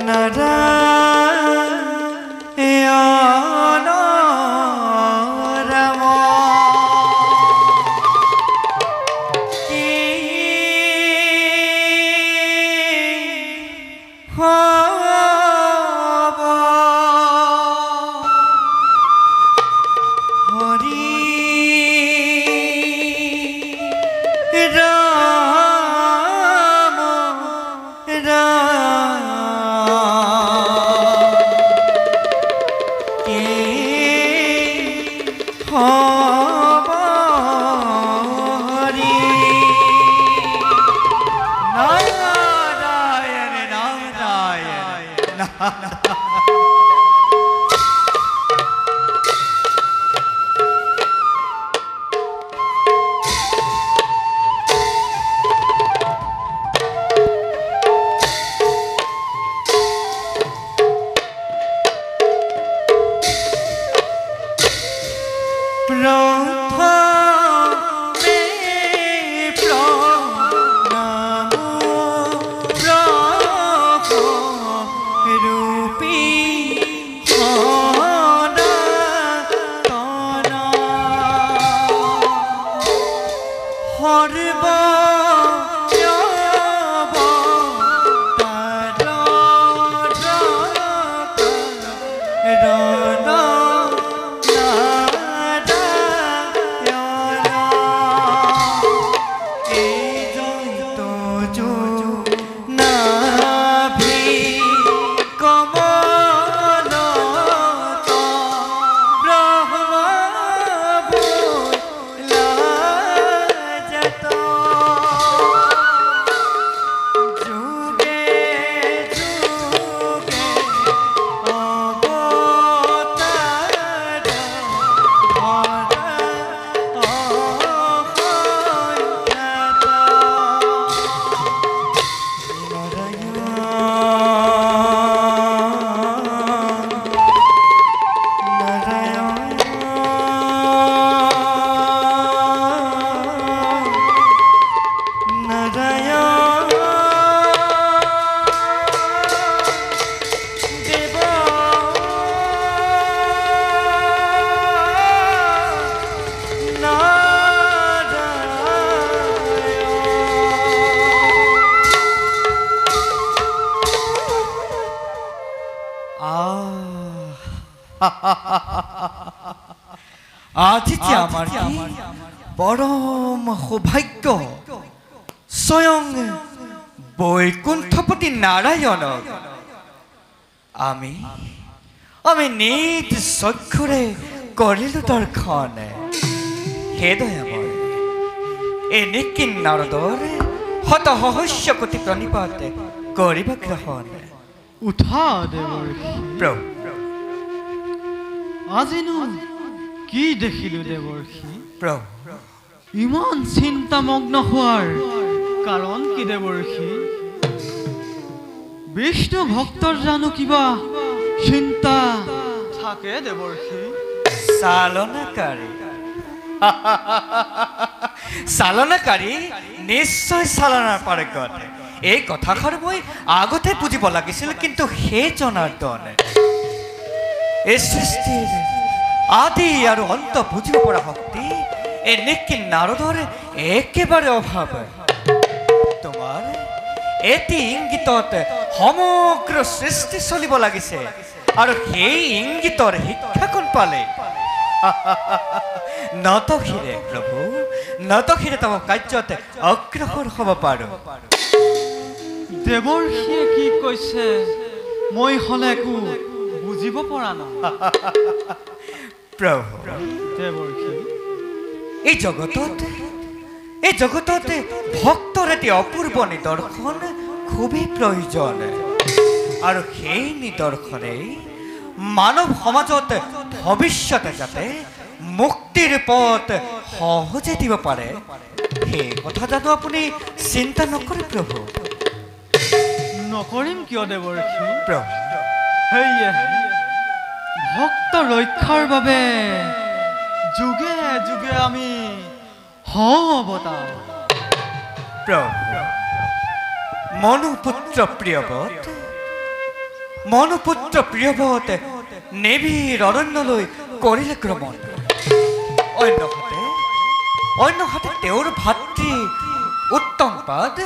নারায়ণ রাম কি হব হরি রাম রাম কে হব হরি নারায়ণ নারায়ণ আজি যে আমার পরম সৌভাগ্য স্বয়ং বৈকুণ্ঠপতি নারায়ণ আমি আমি নিজ চক্ষুরে করিলু দর্শন হে দয়াময় এনে কি নারদর হত সহস্য কোটি প্রণিপাত করিবা গ্রহণ উঠা দেবর্ষি প্রভু আজিনো কি দেখিলো দেবর্ষি প্রভু ইমান চিন্তামগ্ন হওয়ার কাৰণ কি দেবৰ্ষি বিষ্ণু ভক্তৰ জানো কিবা চিন্তা থাকে দেবৰ্ষি চালনাকাৰী নিশ্চয় চালনাৰ পাৰগত এই কথাষাৰ মই আগতে বুজিব লাগিছিল কিন্তু হে জনাৰ্দন এই সৃষ্টিৰ আদি আৰু অন্ত বুজিব পৰা শক্তি এনেকি নাৰদৰ একেবাৰে অভাৱ তোমাৰ এটি ইংগিতত সমগ্ৰ সৃষ্টি চলিব লাগিছে আৰু সেই ইংগিতৰ শিক্ষাকণ পালে নতশিৰে প্ৰভু নতশিৰে তম কাৰ্যত অগ্ৰসৰ হ'ব পাৰো দেৱৰ্ষিয়ে কি কৈছে মই হলে একো বুজিব পৰা নাই প্ৰভু দেৱৰ্ষি এই জগতত ভক্তৰ এটি অপূৰ্ব নিদৰ্শন খুবেই প্ৰয়োজন আৰু সেই নিদৰ্শনে মানৱ সমাজত ভৱিষ্যতে যাতে মুক্তিৰ পথ সহজে দিব পাৰে সেই কথা জানো আপুনি চিন্তা নকৰে প্ৰভু নকৰিম কিয় দেৱৰ্ষি প্ৰভু সেয়ে ভক্ত ৰক্ষাৰ বাবে যুগে যুগে আমি হওঁ অৱতাৰ প্ৰভু মনুপুত্ৰ প্ৰিয়বত মনুপুত্ৰ প্ৰিয়ৱতে নিবিড় অৰণ্যলৈ কৰিলে ক্ৰমণ অন্যহাতে তেওঁৰ ভাতৃ উত্তম পাদ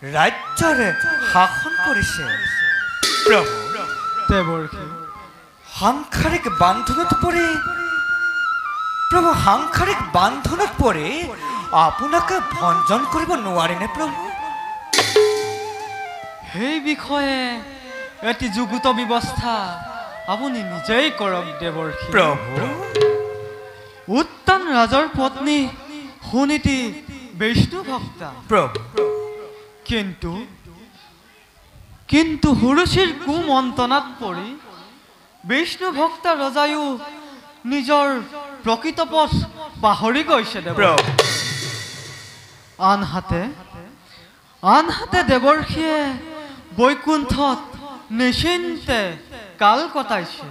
ৰাজ্যৰে শাসন কৰিছে প্ৰভু দেৱৰ্ষি সাংসাৰিক বান্ধোনত পৰি প্ৰভু সাংসাৰিক বান্ধোনত পৰি আপোনাকে ভঞ্জন কৰিব নোৱাৰেনে প্ৰভু সেই বিষয়ে এটি যুগুত ব্যৱস্থা আপুনি নিজেই কৰক দেৱৰ্ষি প্ৰভু উত্তান ৰাজৰ পত্নী সুনীতি বিষ্ণু ভক্তা প্ৰভু কিন্তু হুৰুচিৰ কুমন্ত্ৰণাত পৰি বিষ্ণু ভক্তা ৰজায়ো নিজৰ প্ৰকৃত পথ পাহৰি গৈছে প্ৰভু আনহাতে দেৱৰ্ষিয়ে বৈকুণ্ঠত নিশ্চিন্তে কাল কটাইছে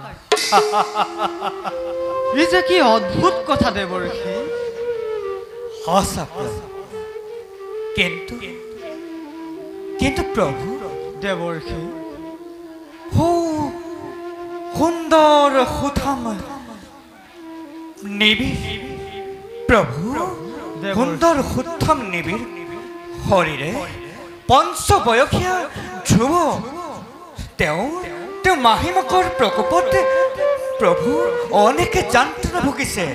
ই যে কি অদ্ভুত কথা দেৱৰ্ষি সঁচা প্ৰভু কিন্তু প্ৰভু দেৱৰ্ষি সুন্দৰ সুঠাম নিবিড় প্ৰভু সুন্দৰ সুঠাম নিবিড় শৰীৰে পঞ্চবয়সীয়া ধ্ৰুৱ তেওঁ মাহিমকৰ প্ৰকোপত প্ৰভু অনেকে যন্ত্ৰণা ভুগিছে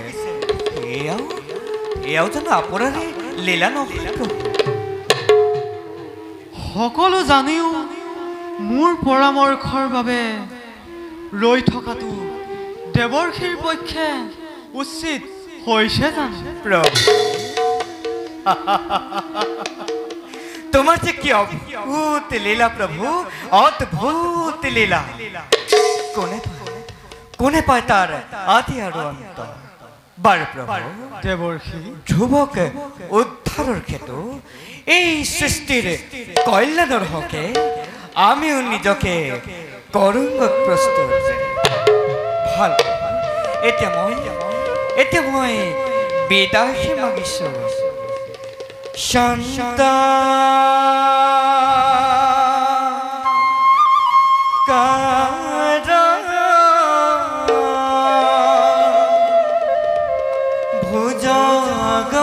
এয়াও জানো আপোনাৰে লীলা নহয় প্ৰভু সকলো জানিও মোৰ পৰামৰ্শৰ বাবে ৰৈ থকাটো দেৱৰ্ষিৰ পক্ষে উচিত হৈছে জানো প্ৰভু তোমার যে কি অদ্ভুত লীলা প্রভু অদ্ভুত লীলা কোনে পায় তার আদি আর অন্ত বার প্রভু দেৱৰ্ষি ধ্ৰুৱক উদ্ধাৰৰ ক্ষেত্ৰত এই সৃষ্টিৰ কল্যাণৰ হকে আমিও নিজকে কৰোঁ প্ৰস্তুত ভাল এতিয়া মই বিদায় মাগিছো শান্তা কাৰা ভুজগ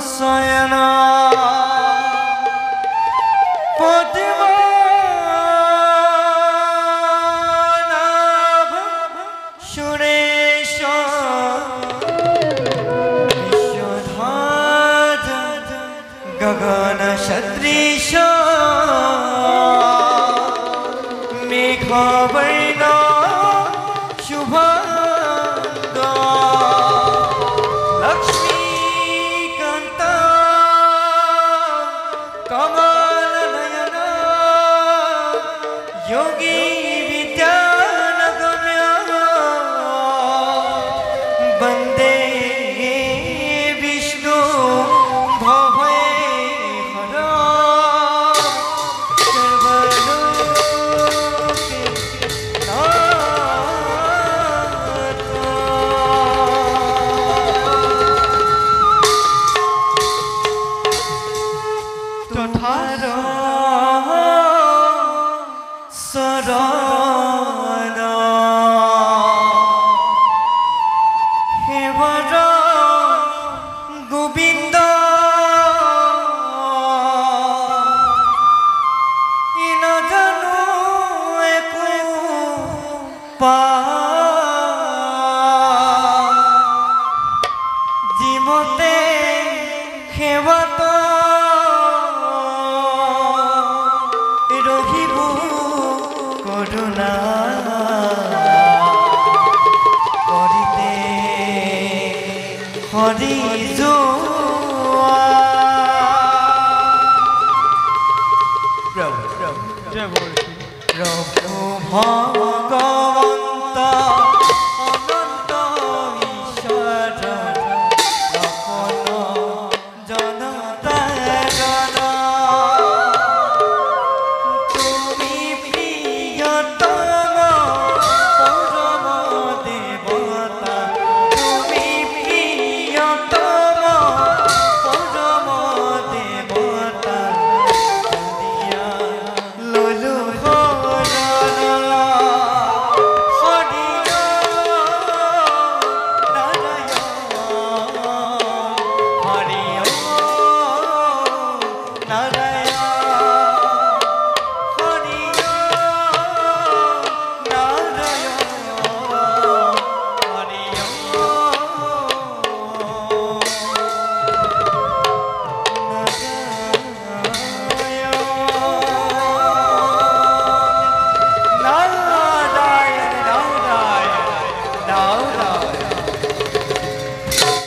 শয়ন পদ্মনাভ সুরেশ গগন সদৃশ মেঘবর্ণ শুভাঙ্গ লক্ষ্মীকান্ত কমল নয়ন যোগী বিদ্যানগম্য বন্দে বিষ্ণু গোবিন্দ ইনজানো একো জীবতে সেৱাত ৰহিব কৰোণা কৰিতে হৰি দেৱৰ্ষি প্ৰভু ভগবান